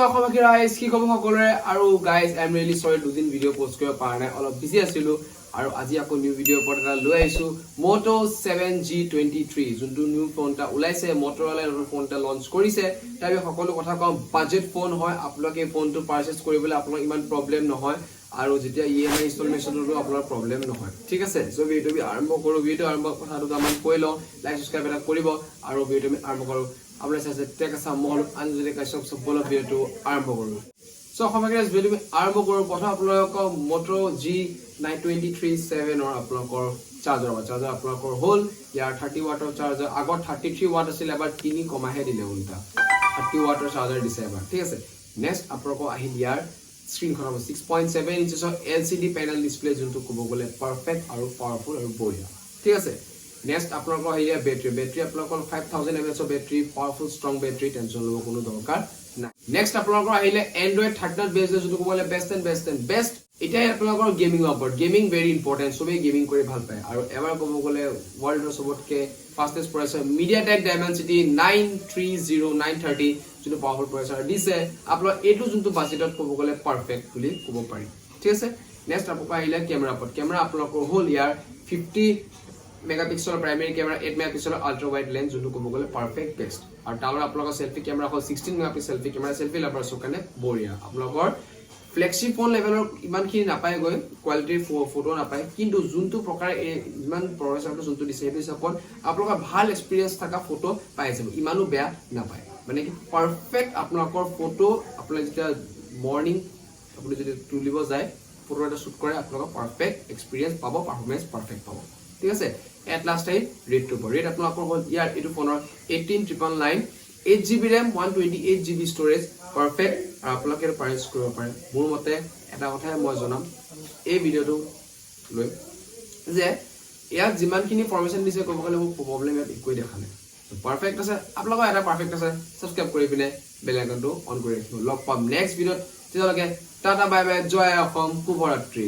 Xoma Raij কি খবৰ সকলোৰে আৰু গাইজ আই এম ৰিয়েলি সৰি দুদিন ভিডিঅ' পোষ্ট কৰিব পৰা নাই অলপ বিজি আছিলো আৰু আজি আকৌ নিউ ভিডিঅ' ওপৰত এটা লৈ আহিছো Moto G73 যোনটো নিউ ফোনটা ওলাইছে Motorola নতুন ফোনটা লঞ্চ কৰিছে তাই সকলো কথা কম বাজেট ফোন হয় আপোনালোকে ফোনটো পাৰচেজ কৰিবলৈ আপোনাক ইমান প্ৰবলেম নহয় আৰু যেতিয়া EMI ইনষ্টলমেন্টৰো আপোনাৰ প্ৰবলেম নহয় ঠিক আছে সো ভিডিঅ'টো আৰম্ভ কৰো ভিডিঅ' আৰম্ভ কথাটো কামন কৈ লওঁ লাইক সাবস্ক্ৰাইব এটা কৰিব আৰু ভিডিঅ'টো আৰম্ভ কৰো আমৰা সাথে টেক আসা মহল আনজলে কাশ্যপ সব বলা ভিডিওটো আৰম্ভ কৰো সো সমাগৰে ভিডিও আৰম্ভ কৰো প্ৰথম আপোনালোকৰ Moto G73 or আপোনালোকৰ চাৰ্জাৰ আপোনালোকৰ হল ইয়াৰ 30 ওয়াটৰ চাৰ্জাৰ আগত 33 ওয়াট আছিল এবাৰ 3 কমাহে দিলে উল্টা 30 ওয়াটৰ চাৰ্জাৰ দিছে এবাৰ ঠিক আছে নেক্সট আপোনালোকৰ আহিল ইয়াৰ স্ক্ৰীনখন হ'ব 6.7 ইঞ্চৰ LCD প্যানেল ডিসপ্লে যোনটো ক'ব গলে পাৰফেক্ট আৰু পাৱাৰফুল আৰু বঢ়িয়া ঠিক আছে Next, আপোনালোকৰ আহিলে বেটাৰি আপোনালোকৰ 5000 mAh battery powerful strong battery tension ল'ব কোনো দৰকাৰ নাই নেক্সট আপোনালোকৰ আহিলে Android 13 বেছ যোনটো ক'বলে বেষ্ট এটা আপোনালোকৰ গেমিং ওপৰত গেমিং ভেৰি ইম্পৰ্টেন্ট সবে গেমিং কৰি ভাল পায় আৰু এবাৰ ক'ব গলে ওয়াৰ্ল্ডৰ সবতকে ফাস্টেষ্ট প্ৰচেছৰ MediaTek Dimensity 930930 যোনটো পাৱাৰফুল প্ৰচেছৰ দিছে আপোনালোক এটো যোনটো বাজেটত ক'ব গলে পাৰফেক্ট বুলি ক'ব পাৰি ঠিক আছে নেক্সট আপোনালোকৰ আহিলে কেমেৰা ওপৰত কেমেৰা আপোনালোকৰ হল ইয়াৰ 50 megapixel primary camera 8 megapixel ultra wide lens যোনটো ক'ব গলে পাৰফেক্ট বেষ্ট আৰু তাৰ আপোনালোকৰ সেলফি কেমেৰা হ'ল 16 megapixel সেলফি কেমেৰা সেলফি লাভাৰছৰ কাৰণে বঢ়িয়া আপোনালোকৰ ফ্লেগশিপ ফোন লেভেলৰ ইমানখিনি নাপায় গৈ কোৱালিটিৰ ফটো নাপায় কিন্তু যোনটো প্ৰকাৰ ইমান প্ৰচেছৰটো যোনটো দিছে সেইটো হিচাপত আপোনালোকৰ ভাল এক্সপেৰিয়েন্স থকা ফটো পাই যাব ইমানো বেয়া নাপায় মানে কি পাৰফেক্ট আপোনালোকৰ ফটো আপোনালোকে যেতিয়া মৰ্নিং আপুনি যদি তুলিব যায় ফটো এটা শুট কৰে আপোনালোকৰ পাৰফেক্ট এক্সপেৰিয়েন্স পাব পাৰফৰমেন্স পাৰফেক্ট পাব ঠিক আছে at last time red to red আপোনালোকৰ হ'ল ইয়াৰ এটো ফোনৰ 18999 8GB RAM 128GB storage perfect আৰু আপোনালোকে পাৰচেজ কৰিব পাৰে মোৰ মতে এটা কথাই মই জনাম এই ভিডিওটো লৈ যে ইয়াত যিমানখিনি ইনফৰমেশন দিছে ক'ব গলে মোৰ প্ৰবলেম ইয়াত একোই দেখা নাই পাৰফেক্ট আছে আপোনালোকৰ এটা পাৰফেক্ট আছে সাবস্ক্ৰাইব কৰি পিনে বেল আইকনটো অন কৰি ৰাখিব লগ পাম নেক্সট ভিডিওত তেতিয়ালৈকে টাটা বাই বাই জয় অসম শুভৰাত্ৰি